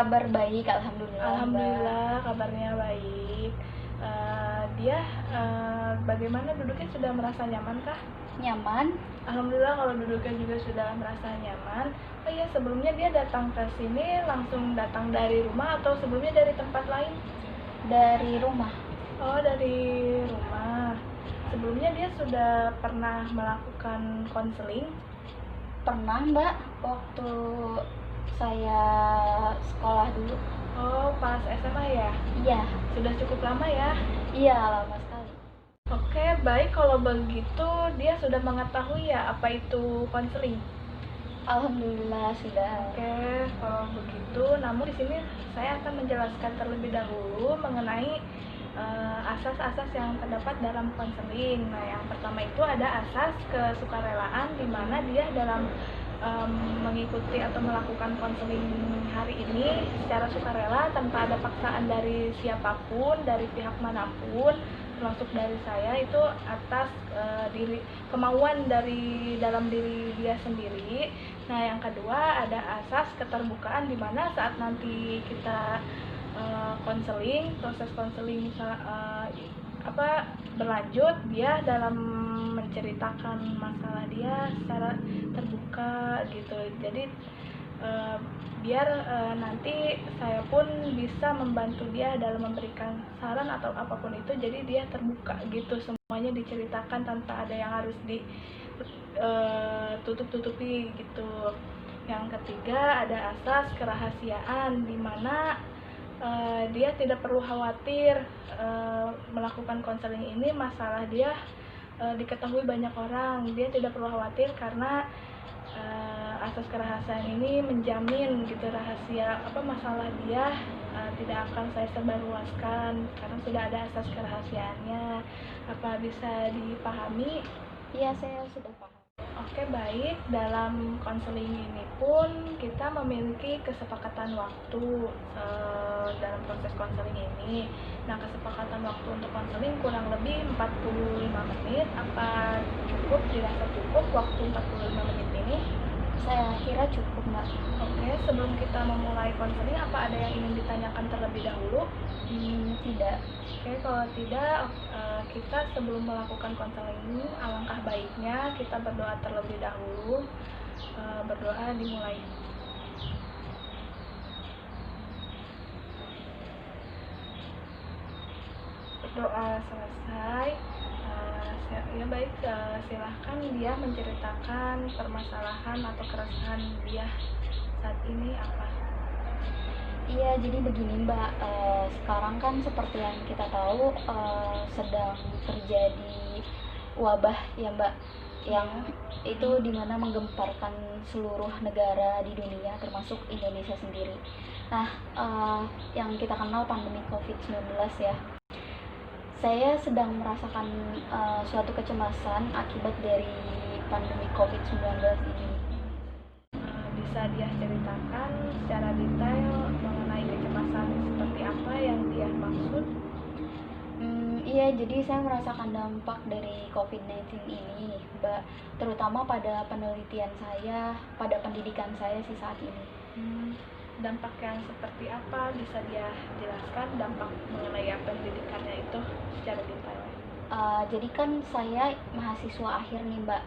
Kabar baik, alhamdulillah, Mbak. Alhamdulillah kabarnya baik. Dia bagaimana duduknya, sudah merasa nyaman kah? Nyaman? Alhamdulillah kalau duduknya juga sudah merasa nyaman. Oh iya, sebelumnya dia datang ke sini langsung datang dari rumah atau sebelumnya dari tempat lain? Dari rumah. Oh, dari rumah. Sebelumnya dia sudah pernah melakukan konseling? Pernah, Mbak, waktu saya sekolah dulu. Oh, pas SMA ya? Iya. Sudah cukup lama ya? Iya, lama sekali. Oke, baik kalau begitu dia sudah mengetahui ya apa itu konseling. Alhamdulillah sudah. Oke, kalau begitu, namun di sini saya akan menjelaskan terlebih dahulu mengenai asas-asas yang terdapat dalam konseling. Nah, yang pertama itu ada asas kesukarelaan, di mana dia dalam mengikuti atau melakukan konseling hari ini secara sukarela tanpa ada paksaan dari siapapun, dari pihak manapun, termasuk dari saya, itu atas kemauan dari dalam diri dia sendiri. Nah, yang kedua ada asas keterbukaan, di mana saat nanti kita konseling, proses konseling berlanjut, dia dalam menceritakan masalah dia secara terbuka gitu. Jadi biar nanti saya pun bisa membantu dia dalam memberikan saran atau apapun itu. Jadi dia terbuka gitu, semuanya diceritakan tanpa ada yang harus ditutup-tutupi gitu. Yang ketiga ada asas kerahasiaan, di mana dia tidak perlu khawatir melakukan konseling ini masalah dia diketahui banyak orang. Dia tidak perlu khawatir karena asas kerahasiaan ini menjamin gitu rahasia masalah dia tidak akan saya sebarluaskan karena sudah ada asas kerahasiaannya. Apa bisa dipahami? Iya, saya sudah paham. Oke, baik. Dalam konseling ini pun kita memiliki kesepakatan waktu dalam proses konseling ini. Nah, kesepakatan waktu untuk konseling kurang lebih 45 menit. Apa cukup, dirasa cukup waktu 45 menit ini? Saya kira cukup, Mbak. Oke, sebelum kita memulai konseling, apa ada yang ingin ditanyakan terlebih dahulu? Tidak. Oke, kalau tidak, kita sebelum melakukan konseling ini, alangkah baiknya kita berdoa terlebih dahulu. Berdoa dimulai. Berdoa selesai. Ya baik, silahkan dia menceritakan permasalahan atau keresahan dia saat ini apa. Iya, jadi begini, Mbak. Sekarang kan seperti yang kita tahu sedang terjadi wabah ya, Mbak, yang itu dimana menggemparkan seluruh negara di dunia termasuk Indonesia sendiri. Nah, yang kita kenal pandemi COVID-19 ya. Saya sedang merasakan suatu kecemasan akibat dari pandemi COVID-19 ini. Bisa dia ceritakan secara detail mengenai kecemasan seperti apa yang dia maksud? Iya, jadi saya merasakan dampak dari COVID-19 ini, Mbak, terutama pada penelitian saya, pada pendidikan saya sih saat ini. Dampak yang seperti apa? Bisa dia jelaskan dampak mengenai pendidikannya itu secara detail? Jadi kan saya mahasiswa akhir nih, Mbak.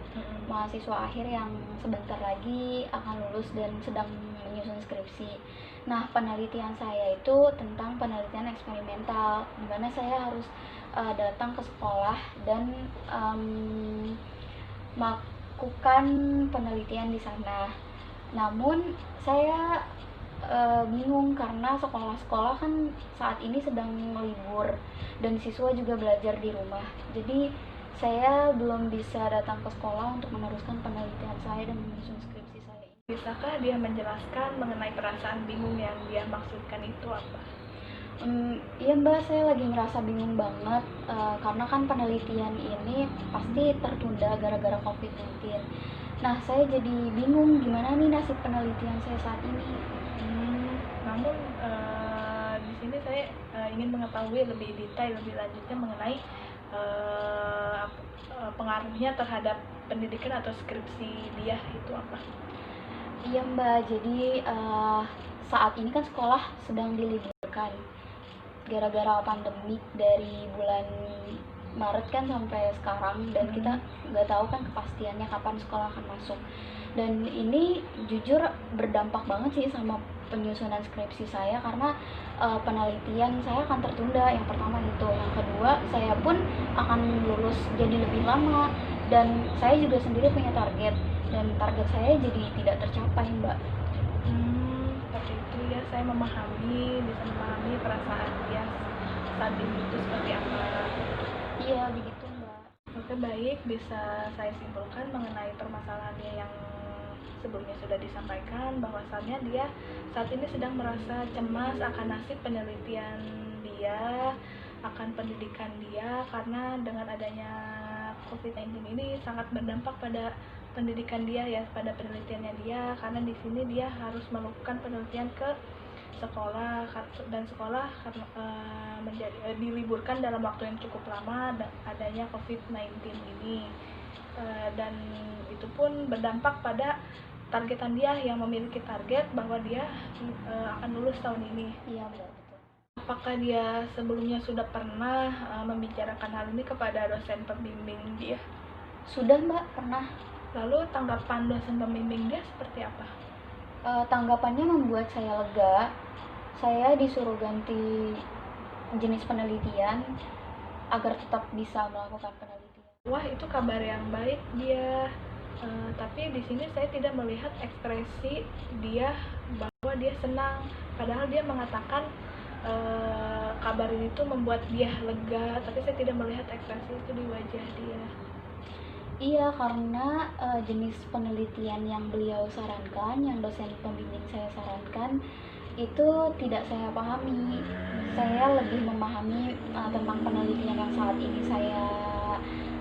Mahasiswa akhir yang sebentar lagi akan lulus dan sedang menyusun skripsi. Nah, penelitian saya itu tentang penelitian eksperimental, di mana saya harus datang ke sekolah dan melakukan penelitian di sana. Namun saya bingung karena sekolah-sekolah kan saat ini sedang libur dan siswa juga belajar di rumah. Jadi saya belum bisa datang ke sekolah untuk meneruskan penelitian saya dan menyusun skripsi saya. Bisakah dia menjelaskan mengenai perasaan bingung yang dia maksudkan itu apa? Iya, Mbak, saya lagi ngerasa bingung banget karena kan penelitian ini pasti tertunda gara-gara COVID-19. Nah, saya jadi bingung gimana nih nasib penelitian saya saat ini. Namun di sini saya ingin mengetahui lebih detail, lebih lanjutnya mengenai pengaruhnya terhadap pendidikan atau skripsi dia itu apa? Iya, Mbak, jadi saat ini kan sekolah sedang diliburkan gara-gara pandemik dari bulan Maret kan sampai sekarang, dan kita nggak tahu kan kepastiannya kapan sekolah akan masuk. Dan ini jujur berdampak banget sih sama penyusunan skripsi saya, karena penelitian saya akan tertunda. Yang pertama itu, yang kedua saya pun akan lulus jadi lebih lama, dan saya juga sendiri punya target, dan target saya jadi tidak tercapai, Mbak. Seperti itu ya, saya bisa memahami perasaan dia saat ini itu seperti apa. Iya begitu, Mbak. Oke, baik, bisa saya simpulkan mengenai permasalahannya yang sebelumnya sudah disampaikan, bahwasannya dia saat ini sedang merasa cemas akan nasib penelitian dia, akan pendidikan dia, karena dengan adanya COVID-19 ini sangat berdampak pada pendidikan dia ya, pada penelitiannya dia, karena di sini dia harus melakukan penelitian ke sekolah, dan sekolah diliburkan dalam waktu yang cukup lama dan adanya COVID-19 ini. Dan itu pun berdampak pada targetan dia yang memiliki target bahwa dia akan lulus tahun ini. Iya, Mbak, betul. Apakah dia sebelumnya sudah pernah membicarakan hal ini kepada dosen pembimbing dia? Sudah, Mbak, pernah. Lalu tanggapan dosen pembimbing dia seperti apa? Tanggapannya membuat saya lega. Saya disuruh ganti jenis penelitian agar tetap bisa melakukan penelitian. Wah, itu kabar yang baik dia. Tapi di sini saya tidak melihat ekspresi dia bahwa dia senang. Padahal dia mengatakan kabar ini tuh membuat dia lega, tapi saya tidak melihat ekspresi itu di wajah dia. Iya, karena jenis penelitian yang beliau sarankan, yang dosen pembimbing saya sarankan, itu tidak saya pahami. Saya lebih memahami tentang penelitian yang saat ini saya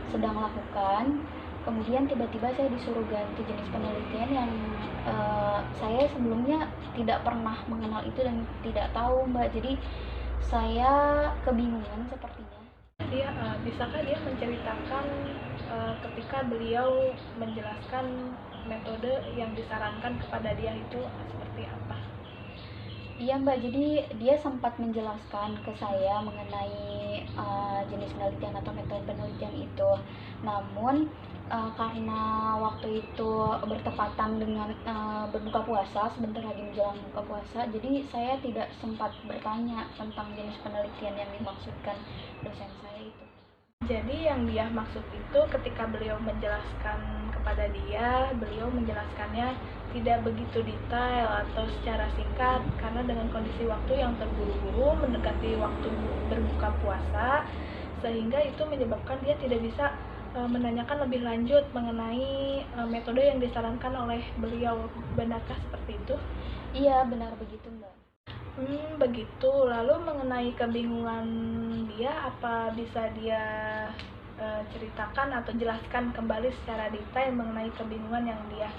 sedang lakukan. Kemudian tiba-tiba saya disuruh ganti jenis penelitian yang saya sebelumnya tidak pernah mengenal itu dan tidak tahu, Mbak. Jadi saya kebingungan sepertinya. Bisakah dia menceritakan ketika beliau menjelaskan metode yang disarankan kepada dia itu seperti apa? Iya, Mbak, jadi dia sempat menjelaskan ke saya mengenai jenis penelitian atau metode penelitian itu. Namun karena waktu itu bertepatan dengan berbuka puasa, sebentar lagi menjelang buka puasa, jadi saya tidak sempat bertanya tentang jenis penelitian yang dimaksudkan dosen saya itu. Jadi yang dia maksud itu ketika beliau menjelaskan kepada dia, beliau menjelaskannya tidak begitu detail atau secara singkat, karena dengan kondisi waktu yang terburu-buru mendekati waktu berbuka puasa, sehingga itu menyebabkan dia tidak bisa menanyakan lebih lanjut mengenai metode yang disarankan oleh beliau. Benarkah seperti itu? Iya, benar begitu, Mbak. Begitu. Lalu mengenai kebingungan dia, apa bisa dia ceritakan atau jelaskan kembali secara detail mengenai kebingungan yang dia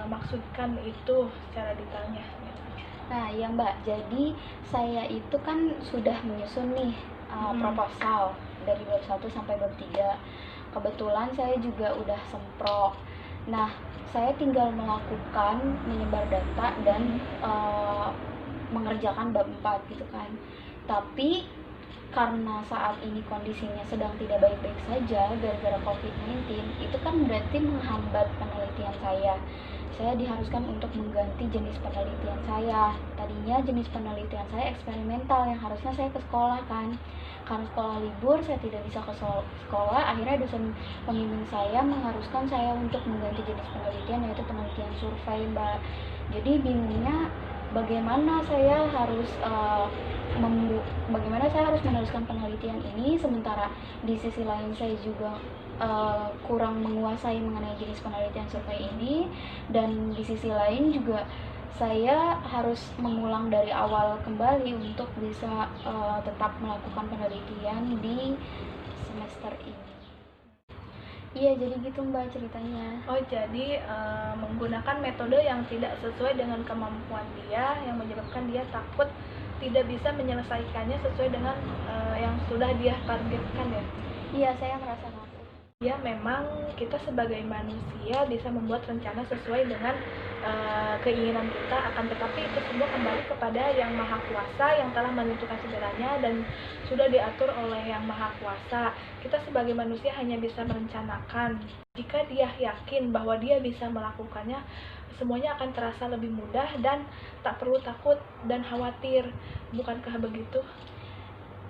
maksudkan itu secara detailnya? Nah, ya, Mbak, jadi saya itu kan sudah menyusun nih proposal dari bab 1 sampai bab 3. Kebetulan saya juga udah semprok. Nah, saya tinggal melakukan menyebar data dan mengerjakan bab 4 gitu kan. Tapi karena saat ini kondisinya sedang tidak baik-baik saja gara-gara COVID-19, itu kan berarti menghambat penelitian saya. Saya diharuskan untuk mengganti jenis penelitian saya. Tadinya jenis penelitian saya eksperimental yang harusnya saya ke sekolah kan. Karena sekolah libur, saya tidak bisa ke sekolah. Akhirnya dosen pembimbing saya mengharuskan saya untuk mengganti jenis penelitian, yaitu penelitian survei, Mbak. Jadi bingungnya bagaimana saya harus meneruskan penelitian ini, sementara di sisi lain saya juga kurang menguasai mengenai jenis penelitian survei ini, dan di sisi lain juga saya harus mengulang dari awal kembali untuk bisa tetap melakukan penelitian di semester ini. Iya, jadi gitu, Mbak, ceritanya. Oh, jadi menggunakan metode yang tidak sesuai dengan kemampuan dia, yang menyebabkan dia takut tidak bisa menyelesaikannya sesuai dengan yang sudah dia targetkan ya? Iya, saya merasa takut. Ya, memang kita sebagai manusia bisa membuat rencana sesuai dengan keinginan kita, akan tetapi itu semua kembali kepada Yang Maha Kuasa yang telah menentukan segalanya dan sudah diatur oleh Yang Maha Kuasa. Kita sebagai manusia hanya bisa merencanakan. Jika dia yakin bahwa dia bisa melakukannya, semuanya akan terasa lebih mudah dan tak perlu takut dan khawatir. Bukankah begitu?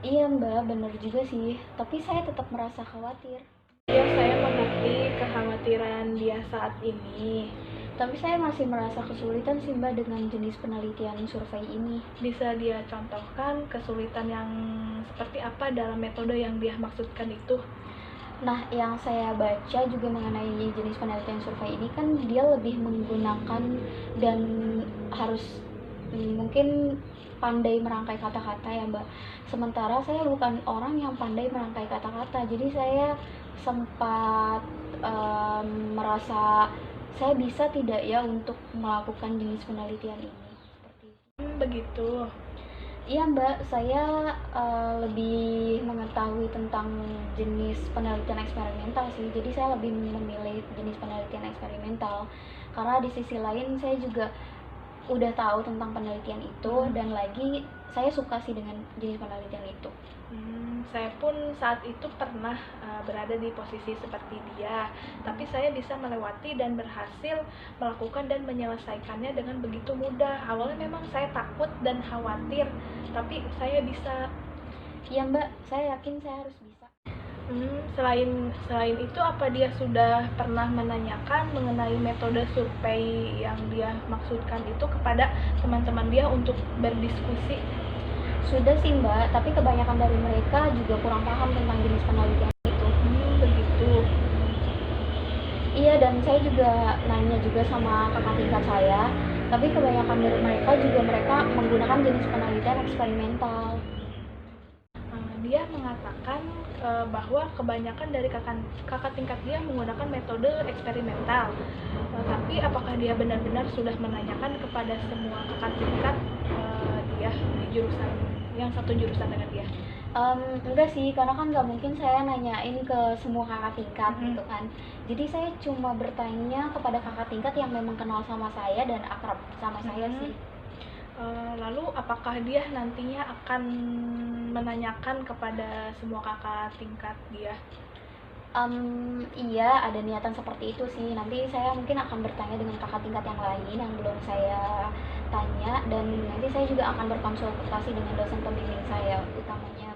Iya Mbak, bener juga sih, tapi saya tetap merasa khawatir. Ya, saya mengerti kekhawatiran dia saat ini. Tapi saya masih merasa kesulitan sih Mbak dengan jenis penelitian survei ini. Bisa dia contohkan kesulitan yang seperti apa dalam metode yang dia maksudkan itu? Nah, yang saya baca juga mengenai jenis penelitian survei ini kan dia lebih menggunakan dan harus mungkin pandai merangkai kata-kata ya Mbak. Sementara saya bukan orang yang pandai merangkai kata-kata, jadi saya sempat merasa saya bisa tidak ya untuk melakukan jenis penelitian ini seperti itu. Begitu. Iya Mbak, saya lebih mengetahui tentang jenis penelitian eksperimental sih. Jadi saya lebih memilih jenis penelitian eksperimental. Karena di sisi lain saya juga udah tahu tentang penelitian itu dan lagi saya suka sih dengan jenis penelitian itu. Saya pun saat itu pernah berada di posisi seperti dia, tapi saya bisa melewati dan berhasil melakukan dan menyelesaikannya dengan begitu mudah. Awalnya memang saya takut dan khawatir, tapi saya bisa. Iya Mbak, saya yakin saya harus bisa. Selain itu, apa dia sudah pernah menanyakan mengenai metode survei yang dia maksudkan itu kepada teman-teman dia untuk berdiskusi? Sudah sih Mbak, tapi kebanyakan dari mereka juga kurang paham tentang jenis penelitian itu. Begitu. Iya, dan saya juga nanya juga sama kakak tingkat saya, tapi kebanyakan dari mereka menggunakan jenis penelitian eksperimental. Dia mengatakan bahwa kebanyakan dari kakak tingkat dia menggunakan metode eksperimental. Tapi apakah dia benar-benar sudah menanyakan kepada semua kakak tingkat dia di jurusan yang satu jurusan dengan dia? Enggak sih, karena kan nggak mungkin saya nanyain ke semua kakak tingkat gitu kan. Jadi saya cuma bertanya kepada kakak tingkat yang memang kenal sama saya dan akrab sama saya sih. Lalu apakah dia nantinya akan menanyakan kepada semua kakak tingkat dia? Iya, ada niatan seperti itu sih. Nanti saya mungkin akan bertanya dengan kakak tingkat yang lain yang belum saya tanya, dan nanti saya juga akan berkonsultasi dengan dosen pembimbing saya utamanya.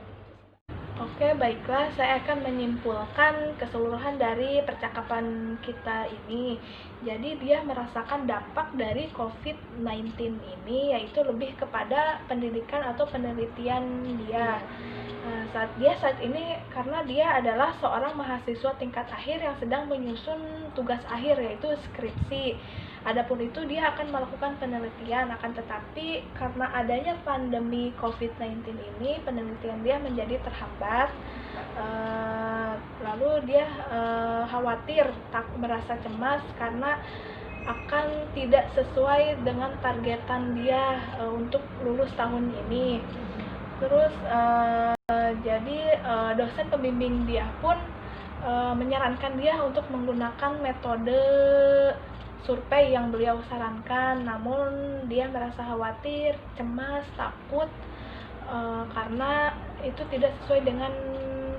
Oke, baiklah, saya akan menyimpulkan keseluruhan dari percakapan kita ini. Jadi dia merasakan dampak dari COVID-19 ini, yaitu lebih kepada pendidikan atau penelitian dia. Saat ini, karena dia adalah seorang mahasiswa tingkat akhir yang sedang menyusun tugas akhir, yaitu skripsi. Adapun itu dia akan melakukan penelitian, akan tetapi karena adanya pandemi COVID-19 ini, penelitian dia menjadi terhambat. Lalu dia khawatir, merasa cemas karena akan tidak sesuai dengan targetan dia untuk lulus tahun ini. Terus jadi dosen pembimbing dia pun menyarankan dia untuk menggunakan metode survei yang beliau sarankan, namun dia merasa khawatir, cemas, takut karena itu tidak sesuai dengan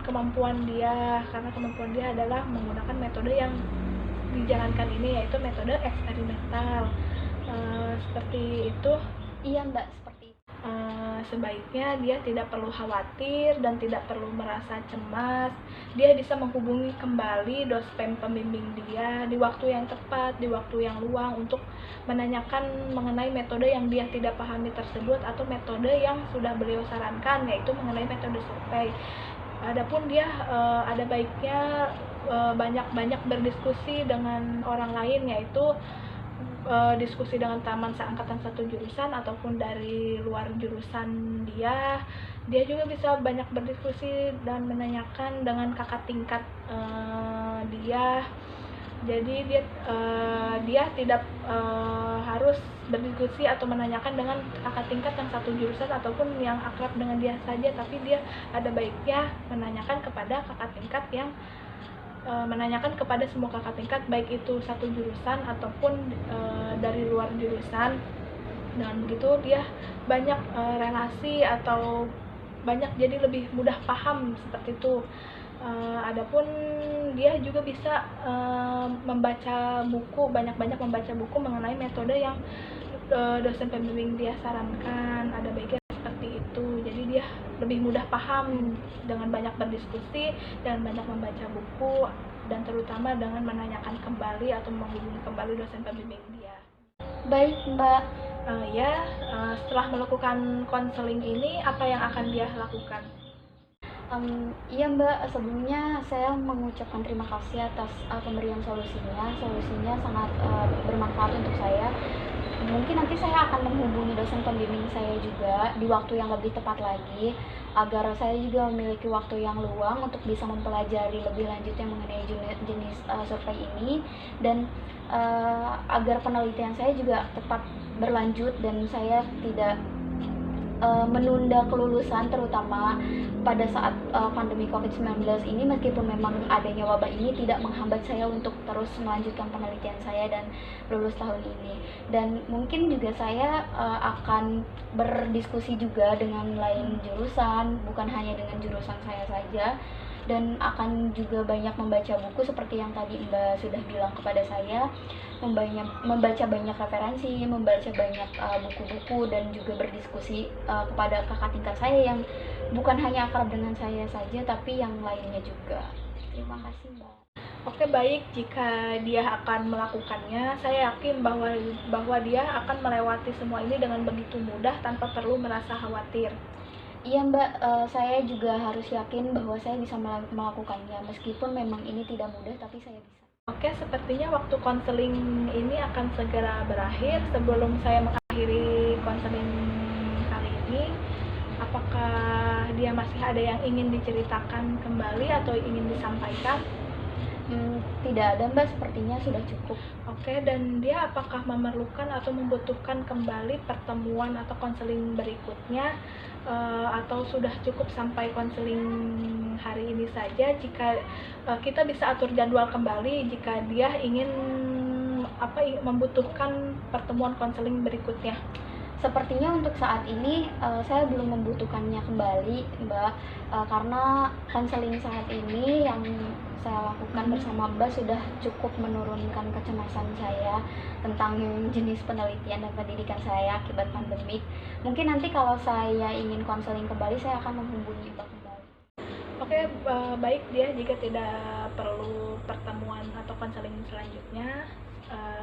kemampuan dia, karena kemampuan dia adalah menggunakan metode yang dijalankan ini, yaitu metode eksperimental. Seperti itu. Iya Mbak, seperti itu. Sebaiknya dia tidak perlu khawatir dan tidak perlu merasa cemas. Dia bisa menghubungi kembali dosen pembimbing dia di waktu yang tepat, di waktu yang luang, untuk menanyakan mengenai metode yang dia tidak pahami tersebut atau metode yang sudah beliau sarankan, yaitu mengenai metode survei. Adapun dia ada baiknya banyak-banyak berdiskusi dengan orang lain, yaitu diskusi dengan teman seangkatan satu jurusan ataupun dari luar jurusan dia. Dia juga bisa banyak berdiskusi dan menanyakan dengan kakak tingkat dia. Jadi dia tidak harus berdiskusi atau menanyakan dengan kakak tingkat yang satu jurusan ataupun yang akrab dengan dia saja, tapi dia ada baiknya menanyakan kepada kakak tingkat yang menanyakan kepada semua kakak tingkat, baik itu satu jurusan ataupun dari luar jurusan. Dengan begitu dia banyak relasi atau banyak jadi lebih mudah paham seperti itu. Adapun dia juga bisa membaca buku, banyak-banyak membaca buku mengenai metode yang dosen pembimbing dia sarankan, ada baiknya seperti itu. Jadi dia lebih mudah paham dengan banyak berdiskusi dan banyak membaca buku, dan terutama dengan menanyakan kembali atau menghubungi kembali dosen pembimbing dia. Baik Mbak. Setelah melakukan konseling ini, apa yang akan dia lakukan? Iya Mbak, sebelumnya saya mengucapkan terima kasih atas pemberian solusinya. Solusinya sangat bermanfaat untuk saya. Mungkin nanti saya akan menghubungi dosen pembimbing saya juga di waktu yang lebih tepat lagi, agar saya juga memiliki waktu yang luang untuk bisa mempelajari lebih lanjutnya mengenai jenis survei ini, dan agar penelitian saya juga tepat berlanjut dan saya tidak menunda kelulusan, terutama pada saat pandemi COVID-19 ini. Meskipun memang adanya wabah ini tidak menghambat saya untuk terus melanjutkan penelitian saya dan lulus tahun ini. Dan mungkin juga saya akan berdiskusi juga dengan lain jurusan, bukan hanya dengan jurusan saya saja, dan akan juga banyak membaca buku seperti yang tadi Mbak sudah bilang kepada saya, membaca banyak referensi, membaca banyak buku-buku, dan juga berdiskusi kepada kakak tingkat saya yang bukan hanya akrab dengan saya saja, tapi yang lainnya juga. Terima kasih Mbak. Oke, baik. Jika dia akan melakukannya, saya yakin bahwa dia akan melewati semua ini dengan begitu mudah tanpa perlu merasa khawatir. Iya Mbak, saya juga harus yakin bahwa saya bisa melakukannya, meskipun memang ini tidak mudah, tapi saya bisa. Oke, sepertinya waktu konseling ini akan segera berakhir. Sebelum saya mengakhiri konseling kali ini, apakah dia masih ada yang ingin diceritakan kembali atau ingin disampaikan? Tidak ada Mbak, sepertinya sudah cukup. Oke, dan dia apakah memerlukan atau membutuhkan kembali pertemuan atau konseling berikutnya, atau sudah cukup sampai konseling hari ini saja? Jika kita bisa atur jadwal kembali jika dia ingin membutuhkan pertemuan konseling berikutnya. Sepertinya untuk saat ini saya belum membutuhkannya kembali Mbak, karena konseling saat ini yang saya lakukan bersama Mbak sudah cukup menurunkan kecemasan saya tentang jenis penelitian dan pendidikan saya akibat pandemik. Mungkin nanti kalau saya ingin konseling kembali, saya akan menghubungi Mbak kembali. Oke, baik dia, jika tidak perlu pertemuan atau konseling selanjutnya.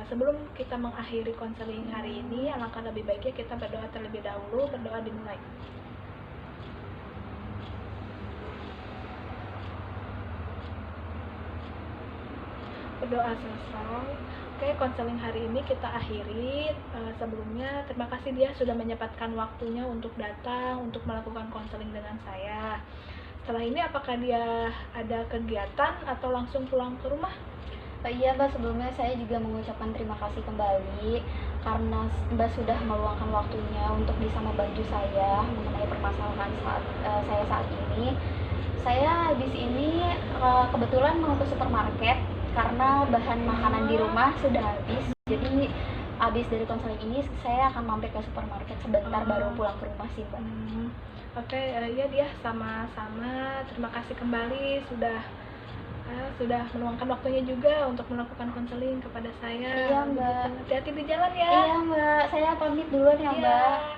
Sebelum kita mengakhiri konseling hari ini, alangkah lebih baiknya kita berdoa terlebih dahulu. Berdoa dimulai. Berdoa selesai. Oke, konseling hari ini kita akhiri. Sebelumnya terima kasih dia sudah menyempatkan waktunya untuk datang untuk melakukan konseling dengan saya. Setelah ini apakah dia ada kegiatan atau langsung pulang ke rumah? Iya Mbak, sebelumnya saya juga mengucapkan terima kasih kembali karena Mbak sudah meluangkan waktunya untuk bisa membantu saya mengenai permasalahan saya saat ini. Saya habis ini kebetulan mau ke supermarket karena bahan makanan di rumah sudah habis. Jadi habis dari konseling ini saya akan mampir ke supermarket sebentar baru pulang ke rumah sih Mbak. Oke, ya dia sama-sama. Terima kasih kembali sudah meluangkan waktunya juga untuk melakukan konseling kepada saya. Iya Mbak. Hati-hati di jalan ya. Iya Mbak, saya pamit duluan ya Mbak.